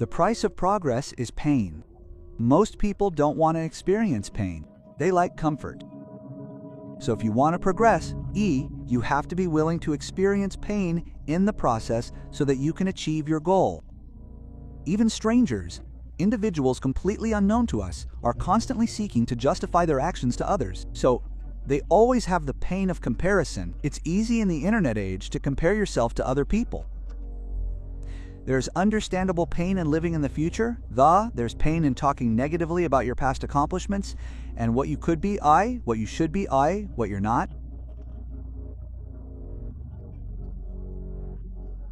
The price of progress is pain. Most people don't want to experience pain. They like comfort. So if you want to progress, you have to be willing to experience pain in the process so that you can achieve your goal. Even strangers, individuals completely unknown to us, are constantly seeking to justify their actions to others. So they always have the pain of comparison. It's easy in the internet age to compare yourself to other people. There's understandable pain in living in the future. There's pain in talking negatively about your past accomplishments and what you could be, what you should be, what you're not.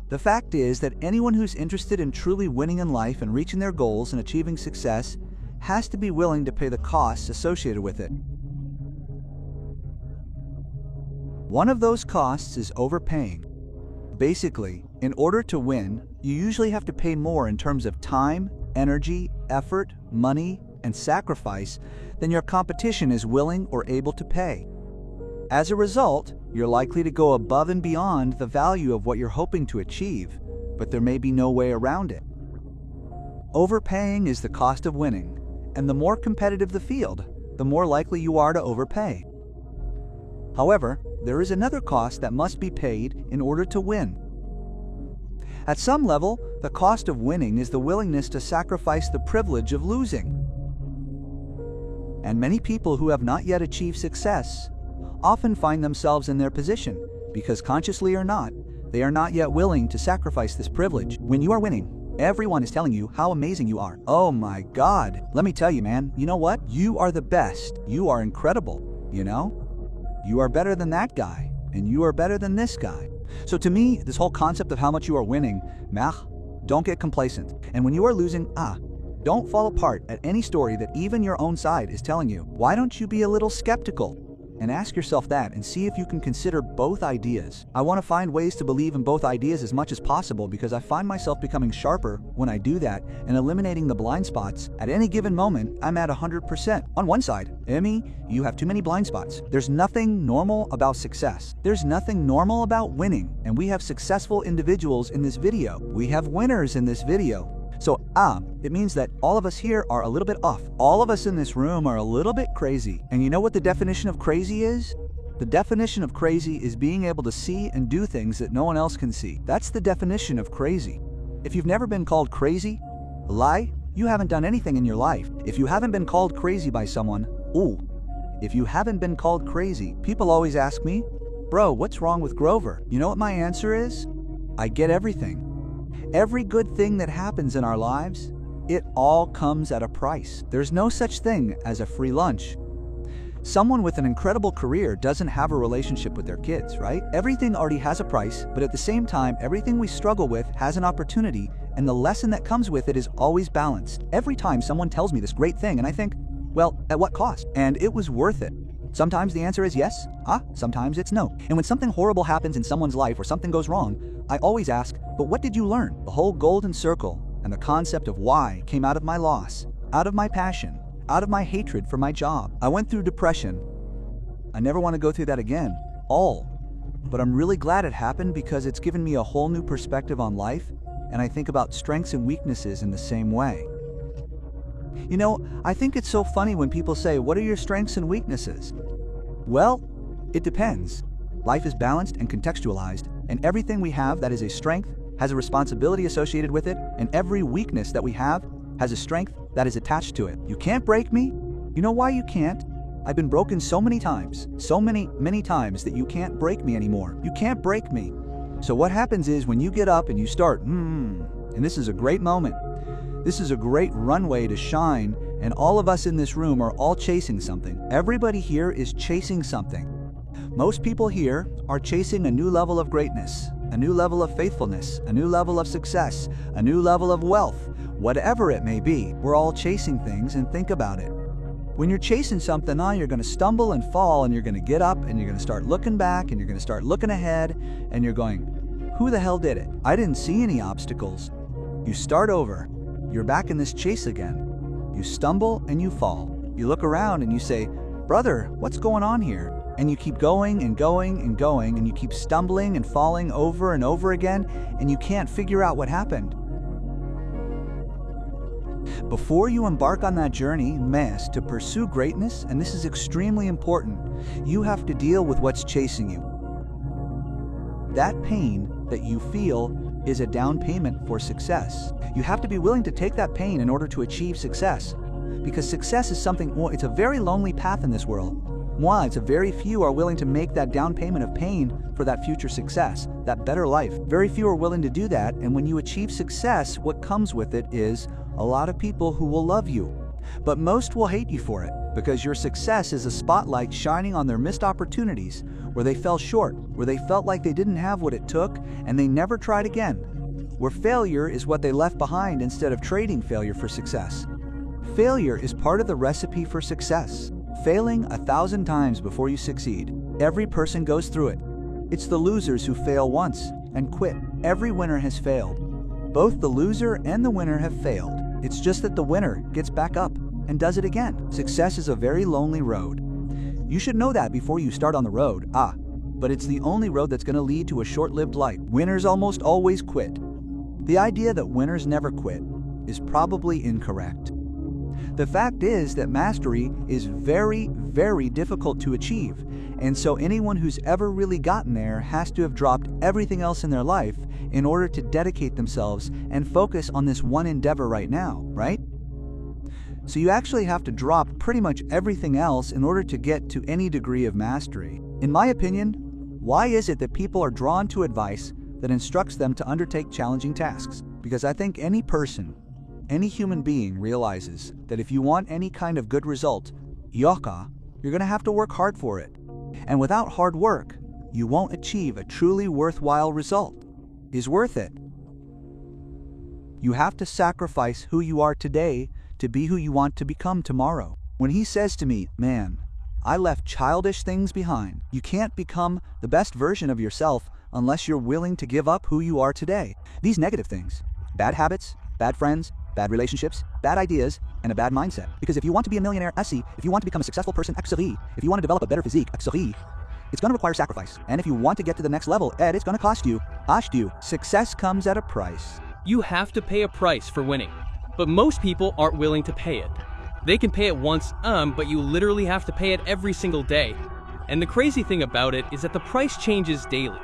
The fact is that anyone who's interested in truly winning in life and reaching their goals and achieving success has to be willing to pay the costs associated with it. One of those costs is overpaying. Basically, in order to win, you usually have to pay more in terms of time, energy, effort, money, and sacrifice than your competition is willing or able to pay. As a result, you're likely to go above and beyond the value of what you're hoping to achieve, but there may be no way around it. Overpaying is the cost of winning, and the more competitive the field, the more likely you are to overpay. However, there is another cost that must be paid in order to win. At some level, the cost of winning is the willingness to sacrifice the privilege of losing. And many people who have not yet achieved success often find themselves in their position because, consciously or not, they are not yet willing to sacrifice this privilege. When you are winning, everyone is telling you how amazing you are. Oh my God, let me tell you, man, you know what? You are the best. You are incredible, you know? You are better than that guy, and you are better than this guy. So to me, this whole concept of how much you are winning, don't get complacent. And when you are losing, don't fall apart at any story that even your own side is telling you. Why don't you be a little skeptical and ask yourself that and see if you can consider both ideas? I want to find ways to believe in both ideas as much as possible because I find myself becoming sharper when I do that and eliminating the blind spots. At any given moment, I'm at 100%. On one side, Emmy, you have too many blind spots. There's nothing normal about success. There's nothing normal about winning. And we have successful individuals in this video. We have winners in this video. So, it means that all of us here are a little bit off. All of us in this room are a little bit crazy. And you know what the definition of crazy is? The definition of crazy is being able to see and do things that no one else can see. That's the definition of crazy. If you've never been called crazy, lie, you haven't done anything in your life. If you haven't been called crazy by someone, if you haven't been called crazy, people always ask me, bro, what's wrong with Grover? You know what my answer is? I get everything. Every good thing that happens in our lives, it all comes at a price. There's no such thing as a free lunch. Someone with an incredible career doesn't have a relationship with their kids, right? Everything already has a price, but at the same time, everything we struggle with has an opportunity, and the lesson that comes with it is always balanced. Every time someone tells me this great thing, and I think, well, at what cost? And it was worth it. Sometimes the answer is yes, sometimes it's no. And when something horrible happens in someone's life or something goes wrong, I always ask, but what did you learn? The whole golden circle and the concept of why came out of my loss, out of my passion, out of my hatred for my job. I went through depression. I never want to go through that again, but I'm really glad it happened because it's given me a whole new perspective on life, and I think about strengths and weaknesses in the same way. You know, I think it's so funny when people say, what are your strengths and weaknesses? Well, it depends. Life is balanced and contextualized, and everything we have that is a strength has a responsibility associated with it, and every weakness that we have has a strength that is attached to it. You can't break me. You know why you can't? I've been broken so many times, so many times that you can't break me anymore. You can't break me. So what happens is when you get up and you start, and this is a great moment. This is a great runway to shine, and all of us in this room are all chasing something. Everybody here is chasing something. Most people here are chasing a new level of greatness, a new level of faithfulness, a new level of success, a new level of wealth. Whatever it may be, we're all chasing things, and think about it. When you're chasing something, you're going to stumble and fall, and you're going to get up, and you're going to start looking back, and you're going to start looking ahead, and you're going, who the hell did it? I didn't see any obstacles. You start over. You're back in this chase again. You stumble and you fall. You look around and you say, brother, what's going on here? And you keep going and going and going, and you keep stumbling and falling over and over again, and you can't figure out what happened. Before you embark on that journey, to pursue greatness, and this is extremely important, you have to deal with what's chasing you. That pain that you feel is a down payment for success. You have to be willing to take that pain in order to achieve success. Because success is something, it's a very lonely path in this world. It's a very few are willing to make that down payment of pain for that future success, that better life. Very few are willing to do that, and when you achieve success, what comes with it is a lot of people who will love you. But most will hate you for it, because your success is a spotlight shining on their missed opportunities, where they fell short, where they felt like they didn't have what it took, and they never tried again. Where failure is what they left behind instead of trading failure for success. Failure is part of the recipe for success. Failing 1,000 times before you succeed. Every person goes through it. It's the losers who fail once and quit. Every winner has failed. Both the loser and the winner have failed. It's just that the winner gets back up and does it again. Success is a very lonely road. You should know that before you start on the road. But it's the only road that's going to lead to a short-lived life. Winners almost always quit. The idea that winners never quit is probably incorrect. The fact is that mastery is very, very difficult to achieve, and so anyone who's ever really gotten there has to have dropped everything else in their life in order to dedicate themselves and focus on this one endeavor right now, right? So you actually have to drop pretty much everything else in order to get to any degree of mastery. In my opinion, why is it that people are drawn to advice that instructs them to undertake challenging tasks? Because I think any person, any human being realizes that if you want any kind of good result, you're going to have to work hard for it. And without hard work, you won't achieve a truly worthwhile result. Is worth it. You have to sacrifice who you are today to be who you want to become tomorrow. When he says to me, I left childish things behind. You can't become the best version of yourself unless you're willing to give up who you are today. These negative things, bad habits, bad friends, bad relationships, bad ideas, and a bad mindset. Because if you want to be a millionaire, if you want to become a successful person, if you want to develop a better physique, it's going to require sacrifice. And if you want to get to the next level, it's going to cost you. Success comes at a price. You have to pay a price for winning, but most people aren't willing to pay it. They can pay it once, but you literally have to pay it every single day. And the crazy thing about it is that the price changes daily.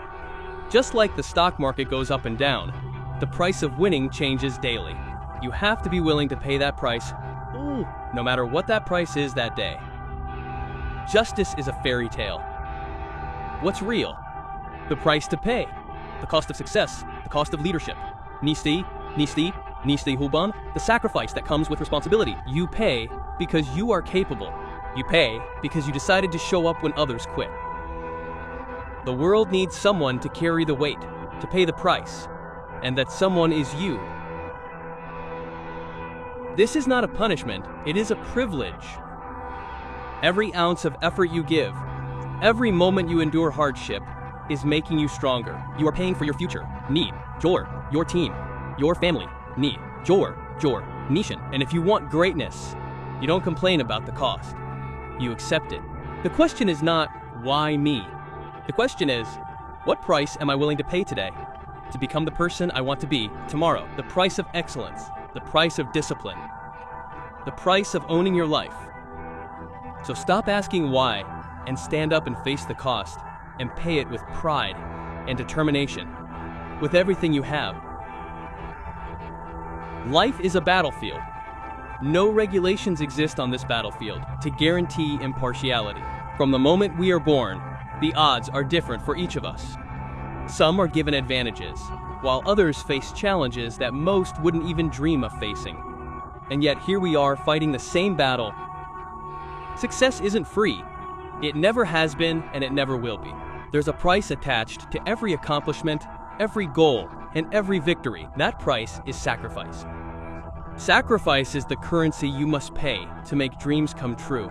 Just like the stock market goes up and down, the price of winning changes daily. You have to be willing to pay that price, no matter what that price is that day. Justice is a fairy tale. What's real? The price to pay, the cost of success, the cost of leadership. Nisti huban, the sacrifice that comes with responsibility. You pay because you are capable. You pay because you decided to show up when others quit. The world needs someone to carry the weight, to pay the price, and that someone is you. This is not a punishment, it is a privilege. Every ounce of effort you give, every moment you endure hardship, is making you stronger. You are paying for your future. Your team, your family. Your nation. And if you want greatness, you don't complain about the cost. You accept it. The question is not, why me? The question is, what price am I willing to pay today to become the person I want to be tomorrow? The price of excellence. The price of discipline, the price of owning your life. So stop asking why and stand up and face the cost and pay it with pride and determination, with everything you have. Life is a battlefield. No regulations exist on this battlefield to guarantee impartiality. From the moment we are born, the odds are different for each of us. Some are given advantages, while others face challenges that most wouldn't even dream of facing. And yet here we are fighting the same battle. Success isn't free. It never has been, and it never will be. There's a price attached to every accomplishment, every goal, and every victory. That price is sacrifice. Sacrifice is the currency you must pay to make dreams come true.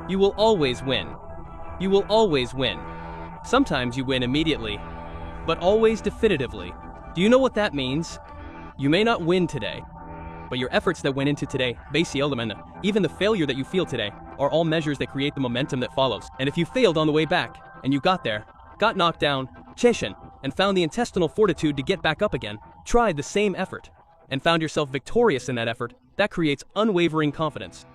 You will always win. You will always win. Sometimes you win immediately, but always definitively. Do you know what that means? You may not win today, but your efforts that went into today, even the failure that you feel today, are all measures that create the momentum that follows. And if you failed on the way back, and you got there, got knocked down, and found the intestinal fortitude to get back up again, tried the same effort, and found yourself victorious in that effort, that creates unwavering confidence.